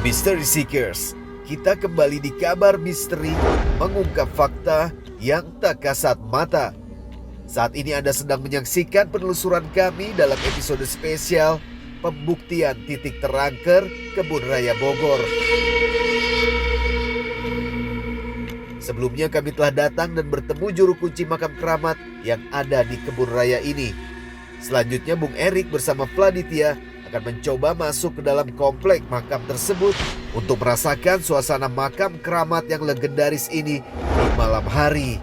Mystery Seekers, kita kembali di Kabar Misteri mengungkap fakta yang tak kasat mata. Saat ini Anda sedang menyaksikan penelusuran kami dalam episode spesial Pembuktian Titik Terangker Kebun Raya Bogor. Sebelumnya kami telah datang dan bertemu juru kunci makam keramat yang ada di kebun raya ini. Selanjutnya Bung Erik bersama Vladitya akan mencoba masuk ke dalam komplek makam tersebut untuk merasakan suasana makam keramat yang legendaris ini di malam hari.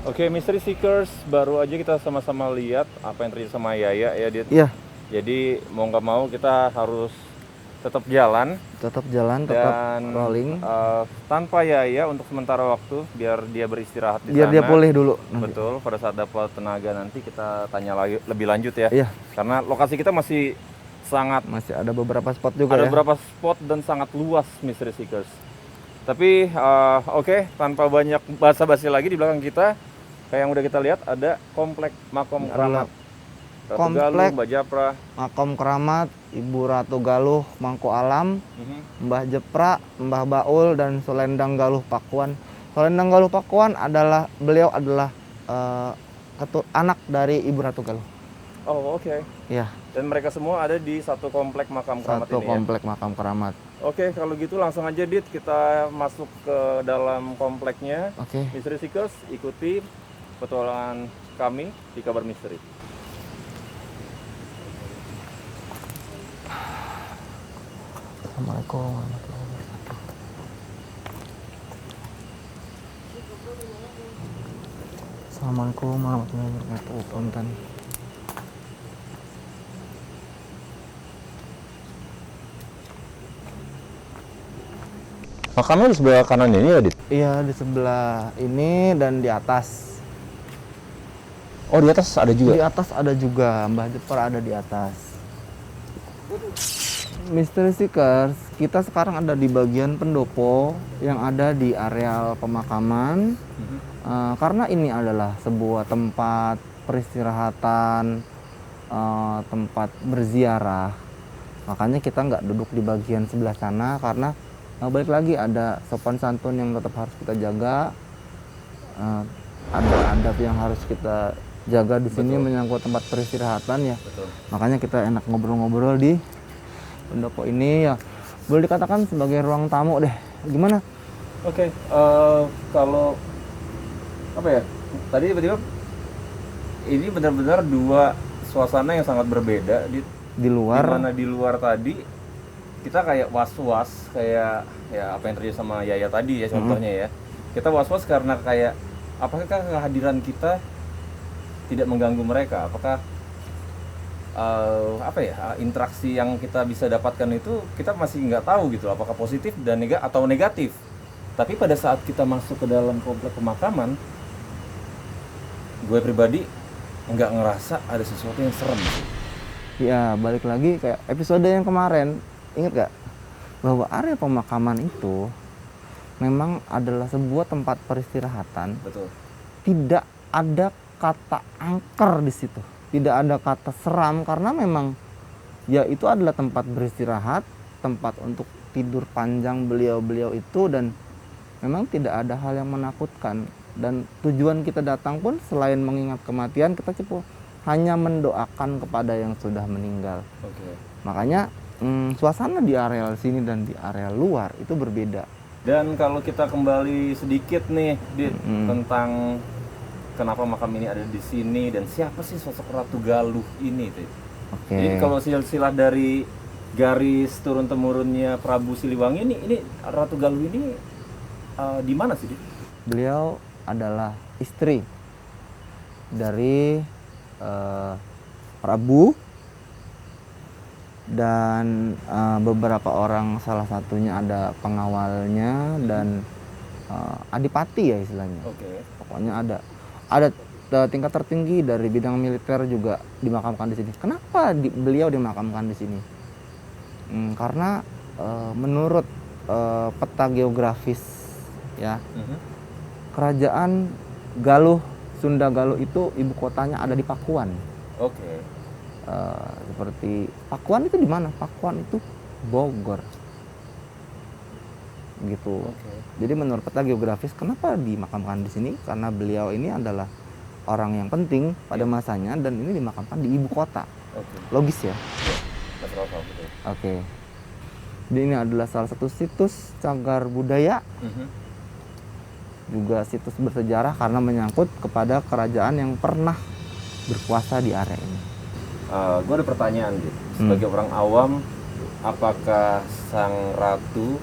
Oke, Mystery Seekers, baru aja kita sama-sama lihat apa yang terjadi sama Yaya ya, Dit? Iya. Jadi mau nggak mau kita harus tetap jalan Tetap jalan, dan tetap rolling. tanpa Yaya untuk sementara waktu biar dia beristirahat di Biar sana. dia pulih dulu. Nanti. Betul, pada saat dapat tenaga nanti kita tanya lagi lebih lanjut ya. Iya. Karena lokasi kita masih sangat Masih ada beberapa spot juga ada ya. beberapa spot dan sangat luas, Mystery Seekers. Tapi oke, tanpa banyak basa-basi lagi, di belakang kita kayak yang udah kita lihat ada komplek makom keramat Ratu Komplek. Galuh, Mbak Japra. Makam keramat Ibu Ratu Galuh Mangku Alam, Mbah Jepra, Mbah Baul, dan Solendang Galuh Pakuan. Solendang Galuh Pakuan beliau adalah anak dari Ibu Ratu Galuh. Oh, oke. Iya. Dan mereka semua ada di satu komplek makam keramat Satu ini komplek makam keramat. ya. Oke, kalau gitu langsung aja Dit, kita masuk ke dalam kompleknya. Oke. Mystery Seekers, ikuti petualangan kami di Kabar Misteri. Assalamualaikum warahmatullahi wabarakatuh. Assalamualaikum warahmatullahi wabarakatuh. Punten. Makamnya di sebelah kanan ini ya, Dit? Iya, di sebelah ini dan di atas. Oh, di atas ada Di atas ada juga, Mbah Jepra ada di atas. Mystery Seekers, kita sekarang ada di bagian pendopo yang ada di areal pemakaman. Karena ini adalah sebuah tempat peristirahatan, tempat berziarah. Makanya kita nggak duduk di bagian sebelah sana karena balik lagi ada sopan santun yang tetap harus kita jaga. Ada adab yang harus kita jaga di sini. Betul. Menyangkut tempat peristirahatan ya. Betul. Makanya kita enak ngobrol-ngobrol di pendopo ini ya. Boleh dikatakan sebagai ruang tamu deh. Gimana? Oke, kalau apa ya? Tadi tiba-tiba ini benar-benar dua suasana yang sangat berbeda Di luar. Dimana di luar tadi kita kayak was-was, kayak ya apa yang terjadi sama Yaya tadi ya contohnya ya. Kita was-was karena kayak apakah kehadiran kita tidak mengganggu mereka? Apakah interaksi yang kita bisa dapatkan itu kita masih nggak tahu gitu, apakah positif dan atau negatif. Tapi pada saat kita masuk ke dalam komplek pemakaman, gue pribadi nggak ngerasa ada sesuatu yang serem. Ya, balik lagi kayak episode yang kemarin. Ingat gak? Bahwa area pemakaman itu memang adalah sebuah tempat peristirahatan. Betul. Tidak ada kata angker di situ. Tidak ada kata seram karena memang ya itu adalah tempat beristirahat, tempat untuk tidur panjang beliau-beliau itu, dan memang tidak ada hal yang menakutkan. Dan tujuan kita datang pun selain mengingat kematian, kita hanya mendoakan kepada yang sudah meninggal. Oke. Makanya suasana di areal sini dan di area luar itu berbeda. Dan kalau kita kembali sedikit nih, Dit, tentang kenapa makam ini ada di sini dan siapa sih sosok Ratu Galuh ini, Dit? Oke. Jadi kalau silsilah dari garis turun temurunnya Prabu Siliwangi ini Ratu Galuh ini di mana sih, Dit? Beliau adalah istri dari Prabu dan beberapa orang, salah satunya ada pengawalnya dan adipati ya istilahnya. Oke. Pokoknya ada tingkat tertinggi dari bidang militer juga dimakamkan di sini. Kenapa beliau dimakamkan di sini? Karena menurut peta geografis ya, kerajaan Galuh, Sunda Galuh itu ibu kotanya ada di Pakuan. Oke. Seperti Pakuan itu di mana? Pakuan itu Bogor gitu. Oke. Jadi menurut peta geografis kenapa dimakamkan di sini? Karena beliau ini adalah orang yang penting pada masanya dan ini dimakamkan di ibu kota. Oke. Logis ya? Masuk akal, betul. Oke. Jadi ini adalah salah satu situs cagar budaya, Mhm. juga situs bersejarah karena menyangkut kepada kerajaan yang pernah berkuasa di area ini. Gue ada pertanyaan gitu. Sebagai orang awam, apakah sang ratu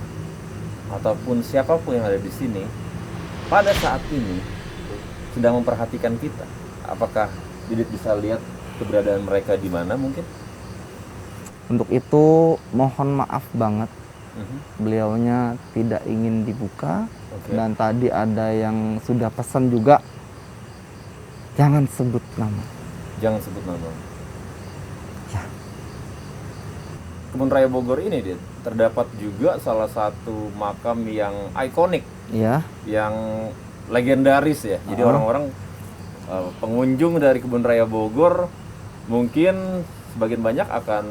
ataupun siapapun yang ada di sini pada saat ini sedang memperhatikan kita? Apakah Didit bisa lihat keberadaan mereka di mana mungkin? Untuk itu mohon maaf banget, Mhm. beliaunya tidak ingin dibuka. Oke. Dan tadi ada yang sudah pesan juga, jangan sebut nama. Jangan sebut nama. Ya. Kebun Raya Bogor ini, Dit, terdapat juga salah satu makam yang ikonik, Ya, yang legendaris ya. Jadi orang-orang pengunjung dari Kebun Raya Bogor mungkin sebagian banyak akan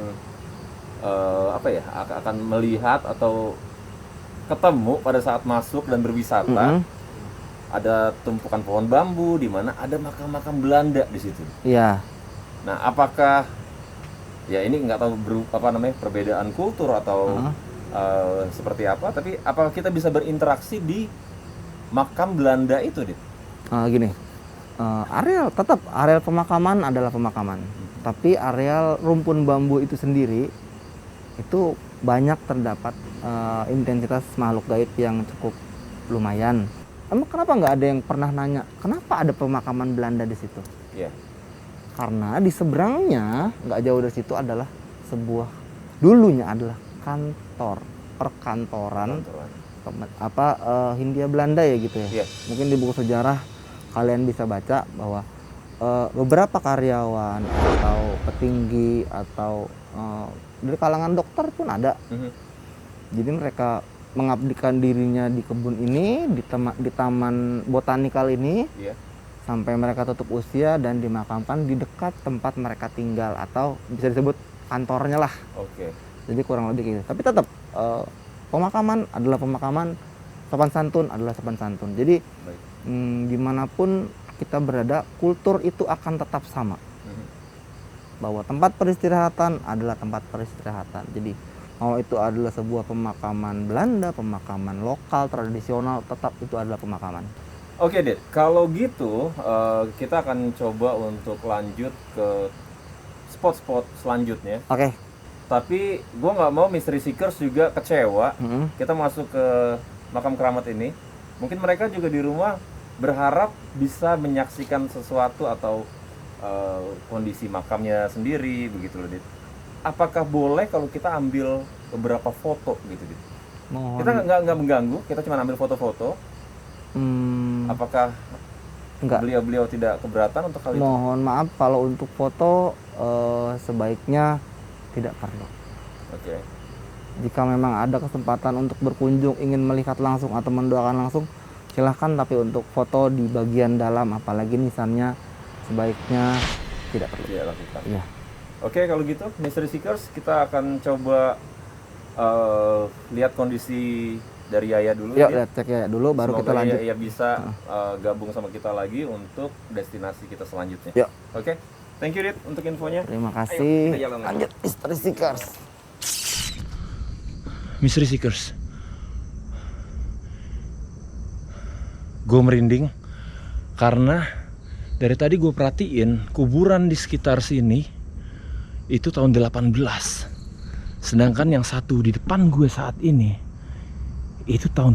akan melihat atau ketemu pada saat masuk dan berwisata. Ada tumpukan pohon bambu di mana ada makam-makam Belanda di situ. ya, Nah, apakah ya ini nggak tahu perbedaan kultur atau seperti apa, tapi apakah kita bisa berinteraksi di makam Belanda itu, Dit? gini, tetap areal pemakaman adalah pemakaman, tapi areal rumpun bambu itu sendiri itu banyak terdapat intensitas makhluk gaib yang cukup lumayan. Emang kenapa nggak ada yang pernah nanya kenapa ada pemakaman Belanda di situ? Ya. Karena di seberangnya nggak jauh dari situ adalah dulunya adalah perkantoran Hindia Belanda ya gitu ya. Iya. Mungkin di buku sejarah kalian bisa baca bahwa beberapa karyawan atau petinggi atau dari kalangan dokter pun ada. Jadi mereka mengabdikan dirinya di kebun ini, di taman botanikal ini, sampai mereka tutup usia dan dimakamkan di dekat tempat mereka tinggal atau bisa disebut kantornya lah. Oke. Jadi kurang lebih gitu. Tapi tetap pemakaman adalah pemakaman, sopan santun adalah sopan santun. Jadi Baik. Dimanapun kita berada, kultur itu akan tetap sama. Bahwa tempat peristirahatan adalah tempat peristirahatan. Jadi mau itu adalah sebuah pemakaman Belanda, pemakaman lokal, tradisional, tetap itu adalah pemakaman. Oke, Dit. Kalau gitu, kita akan coba untuk lanjut ke spot-spot selanjutnya. Oke. Tapi gue nggak mau Mystery Seekers juga kecewa. Kita masuk ke makam keramat ini. Mungkin mereka juga di rumah berharap bisa menyaksikan sesuatu atau kondisi makamnya sendiri, begitu loh, Dit. Apakah boleh kalau kita ambil beberapa foto gitu, Dit? Mohon. Kita nggak mengganggu, kita cuma ambil foto-foto. Apakah beliau-beliau tidak keberatan untuk hal itu? Mohon maaf kalau untuk foto sebaiknya tidak perlu. Oke. Jika memang ada kesempatan untuk berkunjung, ingin melihat langsung atau mendoakan langsung, silahkan. Tapi untuk foto di bagian dalam, apalagi nisannya, sebaiknya tidak perlu. Tidak lakukan. Iya. Oke, kalau gitu Mystery Seekers kita akan coba lihat kondisi dari Yaya dulu. Yuk, lihat cek ya dulu, baru Semoga kita lanjut. Yaya bisa gabung sama kita lagi untuk destinasi kita selanjutnya. Yuk. Oke, thank you, Dit, untuk infonya. Terima Ayo, kasih. kita jalan lagi. Lanjut, Mystery Seekers. Mystery Seekers. Gue merinding karena dari tadi gue perhatiin kuburan di sekitar sini itu tahun 18. Sedangkan yang satu di depan gue saat ini itu tahun